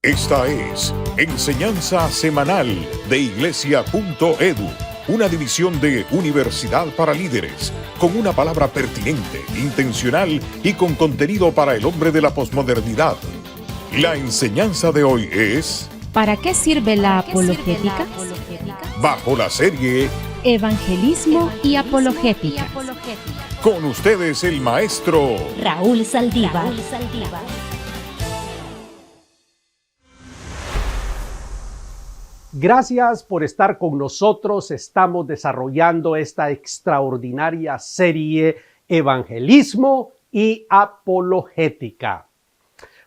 Esta es Enseñanza Semanal de Iglesia.edu, una división de Universidad para Líderes, con una palabra pertinente, intencional y con contenido para el hombre de la posmodernidad. La enseñanza de hoy es... ¿Para qué sirve la apologética? Bajo la serie Evangelismo y apologética. Con ustedes el maestro Raúl Saldívar. Gracias por estar con nosotros. Estamos desarrollando esta extraordinaria serie Evangelismo y Apologética.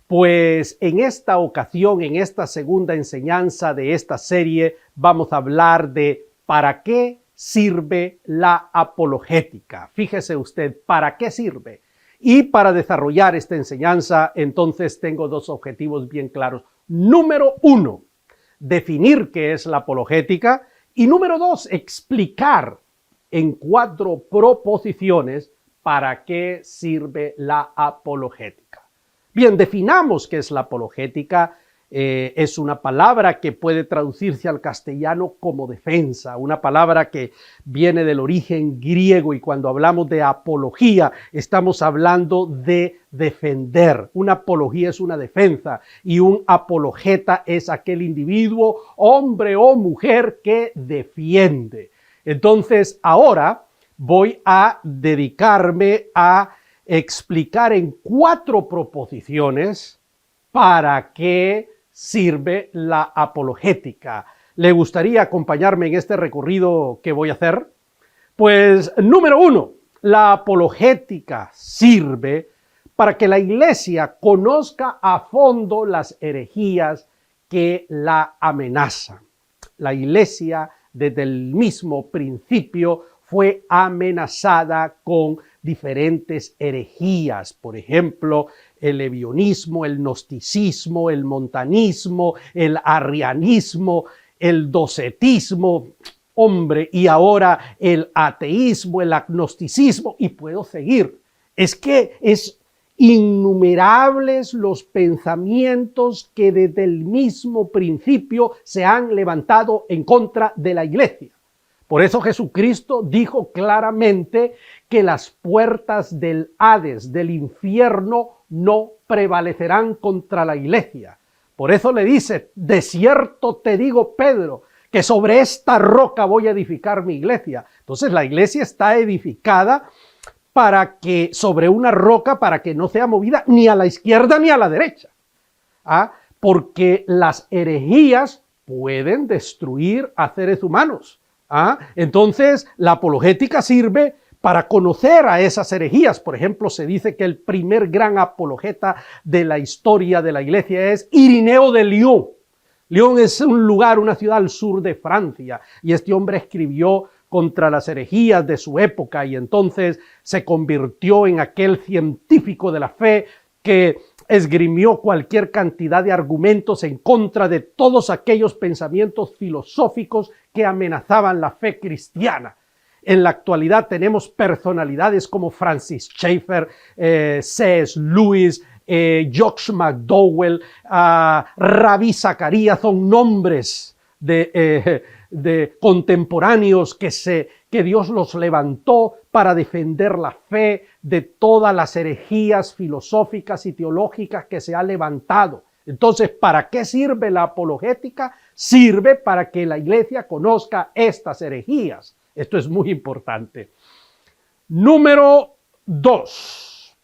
Pues en esta ocasión, en esta segunda enseñanza de esta serie, vamos a hablar de ¿para qué sirve la apologética? Fíjese usted, ¿para qué sirve? Y para desarrollar esta enseñanza, entonces tengo dos objetivos bien claros. Número uno, definir qué es la apologética. Y número dos, explicar en 4 proposiciones para qué sirve la apologética. Bien, definamos qué es la apologética. Es una palabra que puede traducirse al castellano como defensa, una palabra que viene del origen griego, y cuando hablamos de apología estamos hablando de defender. Una apología es una defensa y un apologeta es aquel individuo, hombre o mujer, que defiende. Entonces ahora voy a dedicarme a explicar en 4 proposiciones para qué sirve la apologética. ¿Le gustaría acompañarme en este recorrido que voy a hacer? Pues número 1, la apologética sirve para que la iglesia conozca a fondo las herejías que la amenazan. La iglesia desde el mismo principio fue amenazada con diferentes herejías, por ejemplo, el ebionismo, el gnosticismo, el montanismo, el arrianismo, el docetismo, y ahora el ateísmo, el agnosticismo, y puedo seguir. Es que es innumerables los pensamientos que desde el mismo principio se han levantado en contra de la iglesia. Por eso Jesucristo dijo claramente que las puertas del Hades, del infierno, no prevalecerán contra la iglesia. Por eso le dice, de cierto te digo, Pedro, que sobre esta roca voy a edificar mi iglesia. Entonces la iglesia está edificada sobre una roca para que no sea movida ni a la izquierda ni a la derecha. Porque las herejías pueden destruir a seres humanos. Entonces la apologética sirve para conocer a esas herejías. Por ejemplo, se dice que el primer gran apologeta de la historia de la iglesia es Irineo de Lyon. Lyon es un lugar, una ciudad al sur de Francia, y este hombre escribió contra las herejías de su época, y entonces se convirtió en aquel científico de la fe que esgrimió cualquier cantidad de argumentos en contra de todos aquellos pensamientos filosóficos que amenazaban la fe cristiana. En la actualidad tenemos personalidades como Francis Schaeffer, C.S. Lewis, Josh McDowell, Ravi Zacharias, son nombres de contemporáneos que Dios los levantó para defender la fe de todas las herejías filosóficas y teológicas que se ha levantado. Entonces, ¿para qué sirve la apologética? Sirve para que la iglesia conozca estas herejías. Esto es muy importante. Número 2.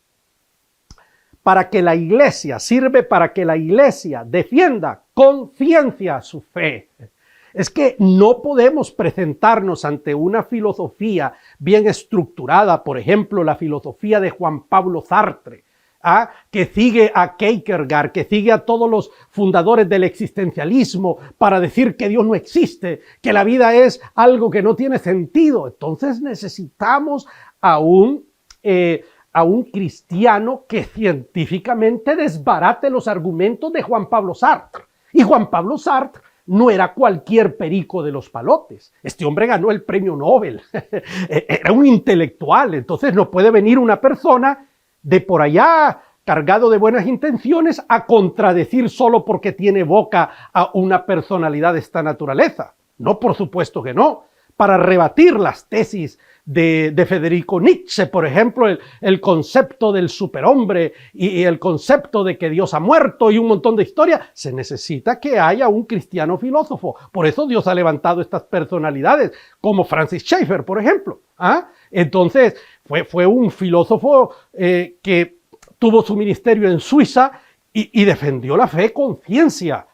Sirve para que la iglesia defienda con ciencia su fe. Es que no podemos presentarnos ante una filosofía bien estructurada, por ejemplo, la filosofía de Juan Pablo Sartre, que sigue a Kierkegaard, que sigue a todos los fundadores del existencialismo para decir que Dios no existe, que la vida es algo que no tiene sentido. Entonces necesitamos a un cristiano que científicamente desbarate los argumentos de Juan Pablo Sartre. Y Juan Pablo Sartre no era cualquier perico de los palotes. Este hombre ganó el premio Nobel. Era un intelectual. Entonces no puede venir una persona de por allá cargado de buenas intenciones, a contradecir solo porque tiene boca a una personalidad de esta naturaleza. No, por supuesto que no. Para rebatir las tesis de Federico Nietzsche, por ejemplo, el concepto del superhombre y el concepto de que Dios ha muerto y un montón de historias, se necesita que haya un cristiano filósofo. Por eso Dios ha levantado estas personalidades, como Francis Schaeffer, por ejemplo. Entonces, fue un filósofo que tuvo su ministerio en Suiza y defendió la fe con ciencia.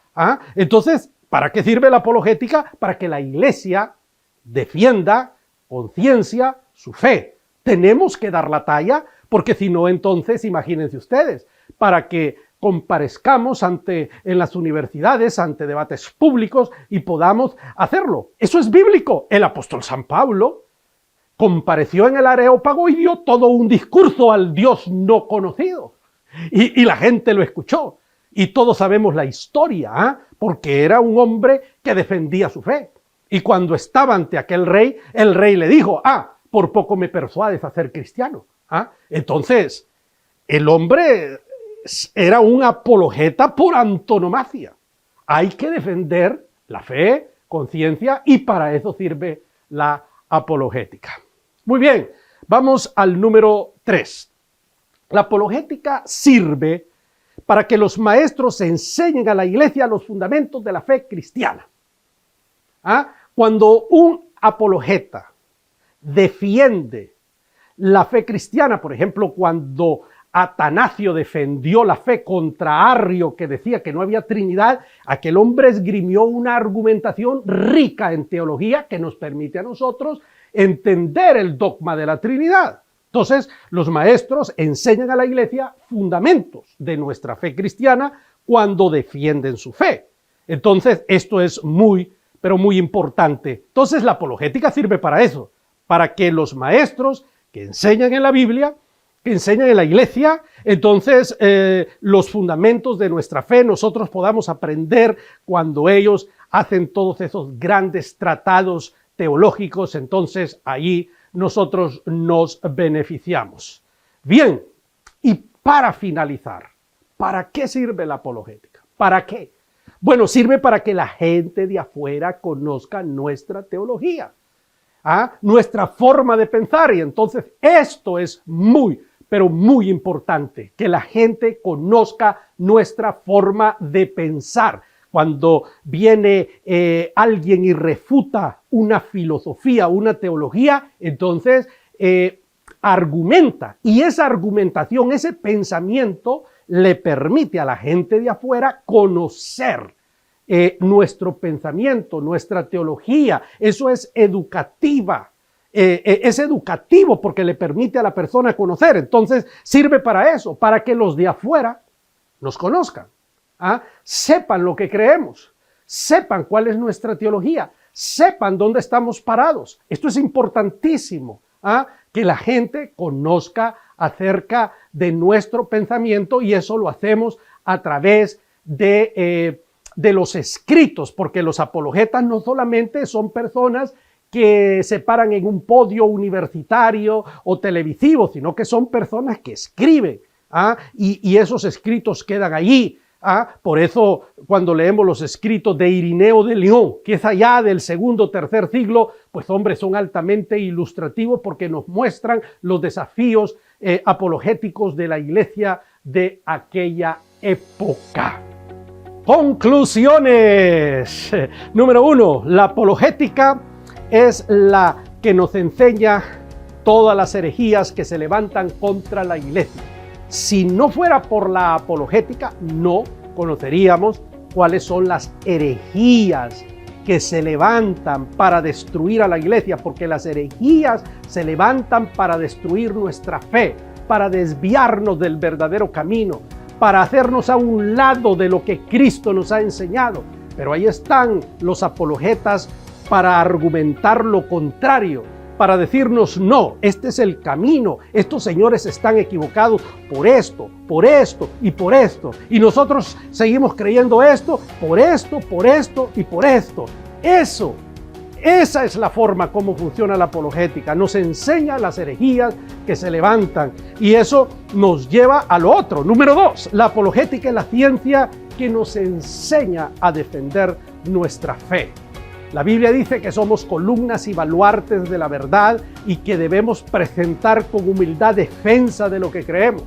Entonces, ¿para qué sirve la apologética? Para que la Iglesia defienda con ciencia su fe. Tenemos que dar la talla, porque si no, entonces, imagínense ustedes, para que comparezcamos en las universidades, ante debates públicos y podamos hacerlo. Eso es bíblico. El apóstol San Pablo compareció en el Areópago y dio todo un discurso al Dios no conocido. Y la gente lo escuchó. Y todos sabemos la historia, porque era un hombre que defendía su fe. Y cuando estaba ante aquel rey, el rey le dijo, por poco me persuades a ser cristiano. Entonces, el hombre era un apologeta por antonomasia. Hay que defender la fe con ciencia y para eso sirve la apologética. Muy bien, vamos al número 3. La apologética sirve para que los maestros enseñen a la iglesia los fundamentos de la fe cristiana. Cuando un apologeta defiende la fe cristiana, por ejemplo, cuando Atanasio defendió la fe contra Arrio, que decía que no había Trinidad, aquel hombre esgrimió una argumentación rica en teología que nos permite a nosotros entender el dogma de la Trinidad. Entonces, los maestros enseñan a la iglesia fundamentos de nuestra fe cristiana cuando defienden su fe. Entonces, esto es pero muy importante. Entonces, la apologética sirve para eso, para que los maestros que enseñan en la Biblia, que enseñan en la iglesia, entonces los fundamentos de nuestra fe nosotros podamos aprender cuando ellos hacen todos esos grandes tratados teológicos, entonces allí nosotros nos beneficiamos. Bien, y para finalizar, ¿para qué sirve la apologética? ¿Para qué? Bueno, sirve para que la gente de afuera conozca nuestra teología, nuestra forma de pensar. Y entonces esto es pero muy importante, que la gente conozca nuestra forma de pensar. Cuando viene alguien y refuta una filosofía, una teología, entonces argumenta. Y esa argumentación, ese pensamiento, le permite a la gente de afuera conocer nuestro pensamiento, nuestra teología. Eso es educativa. Es educativo porque le permite a la persona conocer. Entonces sirve para eso, para que los de afuera nos conozcan, sepan lo que creemos, sepan cuál es nuestra teología, sepan dónde estamos parados. Esto es importantísimo, que la gente conozca acerca de nuestro pensamiento, y eso lo hacemos a través de los escritos, porque los apologetas no solamente son personas que se paran en un podio universitario o televisivo, sino que son personas que escriben, y esos escritos quedan allí. Por eso cuando leemos los escritos de Irineo de Lyon, que es allá del segundo o tercer siglo, pues hombre, son altamente ilustrativos porque nos muestran los desafíos apologéticos de la iglesia de aquella época. Conclusiones. Número 1, la apologética es la que nos enseña todas las herejías que se levantan contra la iglesia. Si no fuera por la apologética, no conoceríamos cuáles son las herejías que se levantan para destruir a la iglesia, porque las herejías se levantan para destruir nuestra fe, para desviarnos del verdadero camino, para hacernos a un lado de lo que Cristo nos ha enseñado. Pero ahí están los apologetas para argumentar lo contrario, para decirnos no, este es el camino, estos señores están equivocados por esto y por esto, y nosotros seguimos creyendo esto, por esto y por esto. Eso Esa es la forma como funciona la apologética. Nos enseña las herejías que se levantan y eso nos lleva a lo otro. Número 2, la apologética es la ciencia que nos enseña a defender nuestra fe. La Biblia dice que somos columnas y baluartes de la verdad y que debemos presentar con humildad defensa de lo que creemos.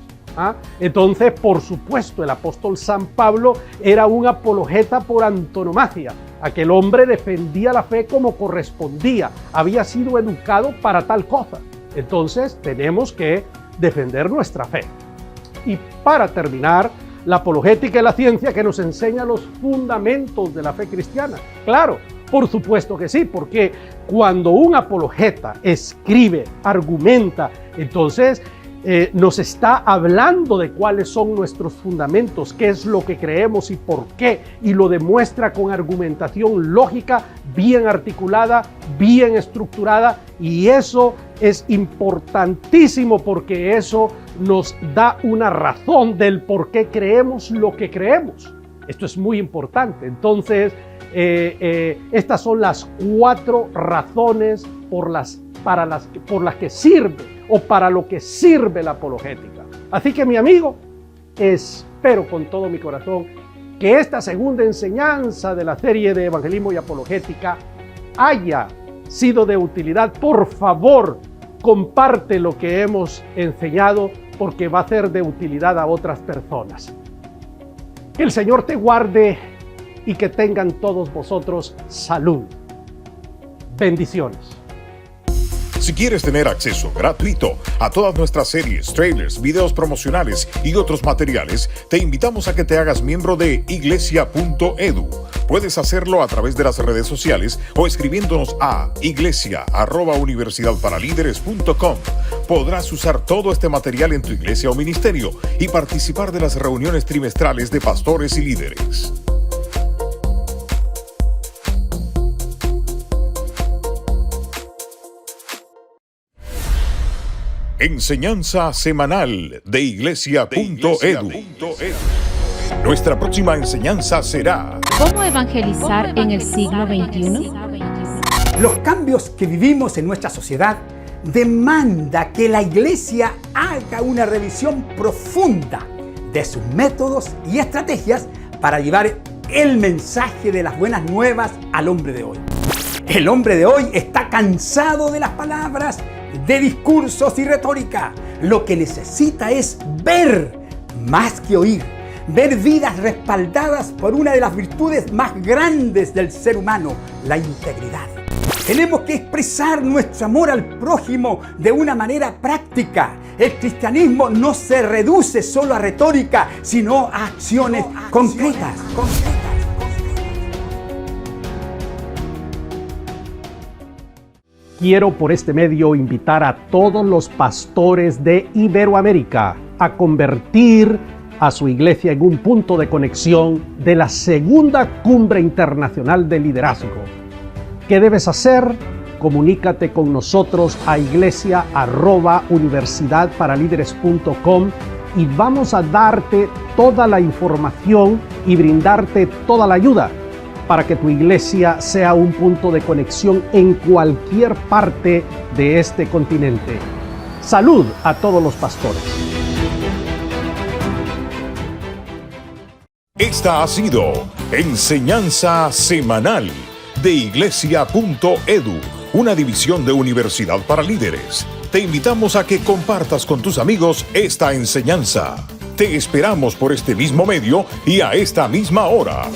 Entonces, por supuesto, el apóstol San Pablo era un apologeta por antonomasia. Aquel hombre defendía la fe como correspondía, había sido educado para tal cosa. Entonces, tenemos que defender nuestra fe. Y para terminar, la apologética es la ciencia que nos enseña los fundamentos de la fe cristiana. Claro, por supuesto que sí, porque cuando un apologeta escribe, argumenta, entonces nos está hablando de cuáles son nuestros fundamentos, qué es lo que creemos y por qué, y lo demuestra con argumentación lógica, bien articulada, bien estructurada, y eso es importantísimo porque eso nos da una razón del por qué creemos lo que creemos. Esto es muy importante. Entonces, estas son las 4 razones por las que sirve o para lo que sirve la apologética. Así que, mi amigo, espero con todo mi corazón que esta segunda enseñanza de la serie de evangelismo y apologética haya sido de utilidad. Por favor, comparte lo que hemos enseñado porque va a ser de utilidad a otras personas. Que el Señor te guarde y que tengan todos vosotros salud. Bendiciones. Si quieres tener acceso gratuito a todas nuestras series, trailers, videos promocionales y otros materiales, te invitamos a que te hagas miembro de iglesia.edu. Puedes hacerlo a través de las redes sociales o escribiéndonos a iglesia@universidadparalíderes.com. Podrás usar todo este material en tu iglesia o ministerio y participar de las reuniones trimestrales de pastores y líderes. Enseñanza semanal de iglesia.edu. Nuestra próxima enseñanza será ¿Cómo evangelizar en el siglo XXI? Los cambios que vivimos en nuestra sociedad demanda que la iglesia haga una revisión profunda de sus métodos y estrategias para llevar el mensaje de las buenas nuevas al hombre de hoy. El hombre de hoy está cansado de las palabras, de discursos y retórica. Lo que necesita es ver más que oír. Ver vidas respaldadas por una de las virtudes más grandes del ser humano, la integridad. Tenemos que expresar nuestro amor al prójimo de una manera práctica. El cristianismo no se reduce solo a retórica, sino a acciones concretas. Quiero por este medio invitar a todos los pastores de Iberoamérica a convertir a su iglesia en un punto de conexión de la segunda Cumbre Internacional de Liderazgo. ¿Qué debes hacer? Comunícate con nosotros a iglesia@universidadparalíderes.com y vamos a darte toda la información y brindarte toda la ayuda para que tu iglesia sea un punto de conexión en cualquier parte de este continente. Salud a todos los pastores. Esta ha sido Enseñanza Semanal de iglesia.edu, una división de Universidad para Líderes. Te invitamos a que compartas con tus amigos esta enseñanza. Te esperamos por este mismo medio y a esta misma hora.